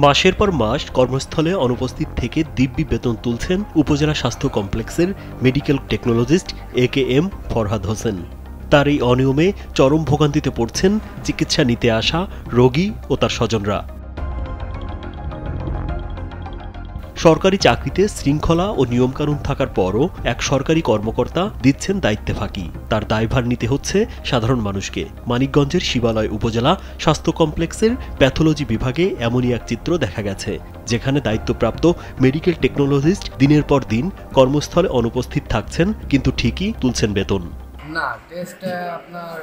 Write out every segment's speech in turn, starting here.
মাসের পর মাস কর্মস্থলে অনুপস্থিত থেকে দিব্যি বেতন তুলছেন উপজেলা স্বাস্থ্য কমপ্লেক্সের medical technologist AKM Farhad Hossain. তার এই অনিয়মে চরম ভোগান্তিতে পড়ছেন চিকিৎসা নিতে আসা রোগী ও তার স্বজনরা। সরকারি চাকরিতে শৃঙ্খলা ও নিয়মকানুন থাকার পরও এক সরকারি কর্মকর্তা দিচ্ছেন দায়িত্বে ফাঁকি। তার দায়ভার নিতে হচ্ছে সাধারণ মানুষকে। মানিকগঞ্জের শিবালয় উপজেলা স্বাস্থ্য কমপ্লেক্সের প্যাথোলজি বিভাগে এমনই এক চিত্র দেখা গেছে, যেখানে দায়িত্বপ্রাপ্ত মেডিকেল টেকনোলজিস্ট দিনের পর দিন কর্মস্থলে অনুপস্থিত থাকছেন, কিন্তু ঠিকই তুলছেন বেতন। না, টেস্টে আপনার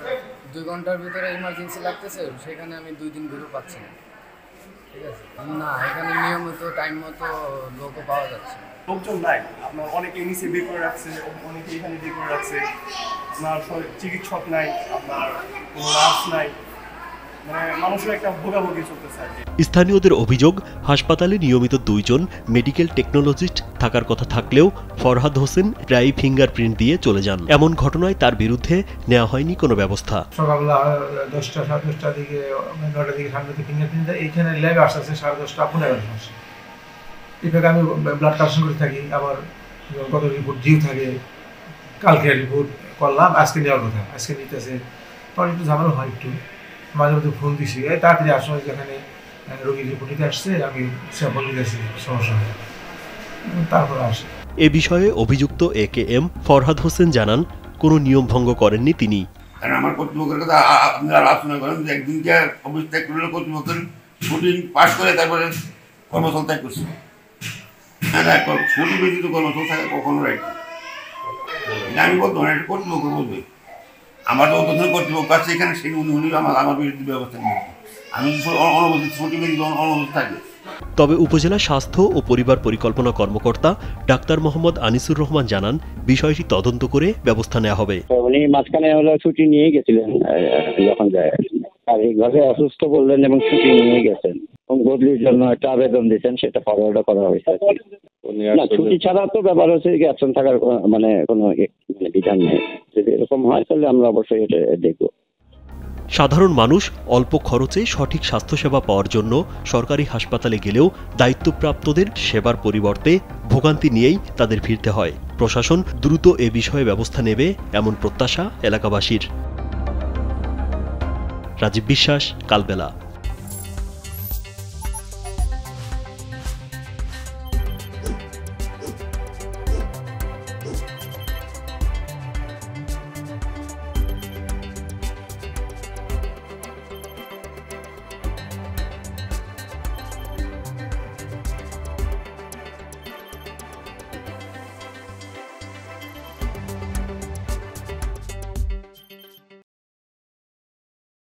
2 ঘন্টার ভিতরে ইমার্জেন্সি লাগতেছে, সেখানে আমি 2 দিন ঘুরে পাচ্ছি না। ঠিক আছে, না এখানে নিয়মিত টাইম মতো লোকও পাওয়া যাচ্ছে না। লোকজন নাই, আপনার অনেকে নিচে বের করে রাখছে, অনেকে এখানে বের করে রাখছে। আপনার চিকিৎসক নাই, আপনার কোনো নার্স নাই, মানে মানুষের একটা ভোগাভোগি চলতেছে আর কি। স্থানীয়দের অভিযোগ, হাসপাতালে নিয়মিত 2 জন মেডিকেল টেকনোলজিস্ট থাকার কথা থাকলেও ফরহাদ হোসেন প্রায়ই ফিঙ্গারপ্রিন্ট দিয়ে চলে যান। এমন ঘটনায় তার বিরুদ্ধে নেওয়া হয়নি কোনো ব্যবস্থা। সকালবেলা 10টা, 10:30টার দিকে, 9টার দিকে সামনে ফিঙ্গারপ্রিন্ট দেয়। এইখানে ল্যাবে আসছে 10:30, 15 মাস। এভাবে আমি ব্লাড কালেকশন করে থাকি, আবার কত রিপোর্ট ডিউ থাকে, কালকে রিপোর্ট করলাম, আজকে নেওয়ার কথা, আজকে নিতেছে। তখন একটু ঝামেলা হয়, একটু মাঝে মধ্যে ফোন দিছি, তাড়াতাড়ি আসলে যেখানে রোগীর রিপোর্ট নিতে আসছে, আমি স্যাম্পল নিতেছি, সমস্যা হয়, তারপরে আসে। এ বিষয়ে অভিযুক্ত AKM ফরহাদ হোসেন জানান, কোনো নিয়ম ভঙ্গ করেননি তিনি। কারণ আমার কর্তৃপক্ষের কথা আপনারা আলোচনা করেন যে একদিনকে অফিস ত্যাগ করলে কর্তৃপক্ষের শুটিং পাস করে তারপরে কর্মস্থল ত্যাগ করছে। ছুটি ব্যতীত কর্মস্থল থাকা কখনো রাইট, এটা আমি বলতো না, এটা কর্তৃপক্ষ বলবে। আমার তো অত্যন্ত কর্তৃপক্ষ আছে এখানে, সেই উনি আমার বিরুদ্ধে ব্যবস্থা নেবেন। আমি অনুপস্থিত, ছুটি ব্যতীত অনুপস্থিত থাকি। তবে উপজেলা স্বাস্থ্য ও পরিবার পরিকল্পনা কর্মকর্তা ডাক্তার মোহাম্মদ আনিসুর রহমান জানান, বিষয়টি তদন্ত করে ব্যবস্থা নেওয়া হবে। উনি মাঝখানে ছুটি নিয়ে গেছিলেন, যখন যায় আর এইভাবে অসুস্থ বললেন এবং ছুটি নিয়ে গেছেন এবং বদলির জন্য একটা আবেদন দিয়েছেন, সেটা ফরওয়ার্ড করা হয়েছে। না, ছুটি ছাড়া তো ব্যাপার হচ্ছে কি অ্যাবসেন্ট থাকার মানে কোনো বিধান নেই। যদি এরকম হয় তাহলে আমরা অবশ্যই এটা দেখব। সাধারণ মানুষ অল্প খরচে সঠিক স্বাস্থ্যসেবা পাওয়ার জন্য সরকারি হাসপাতালে গেলেও দায়িত্বপ্রাপ্তদের সেবার পরিবর্তে ভোগান্তি নিয়েই তাদের ফিরতে হয়। প্রশাসন দ্রুত এ বিষয়ে ব্যবস্থা নেবে এমন প্রত্যাশা এলাকাবাসীর। রাজীব বিশ্বাস, কালবেলা।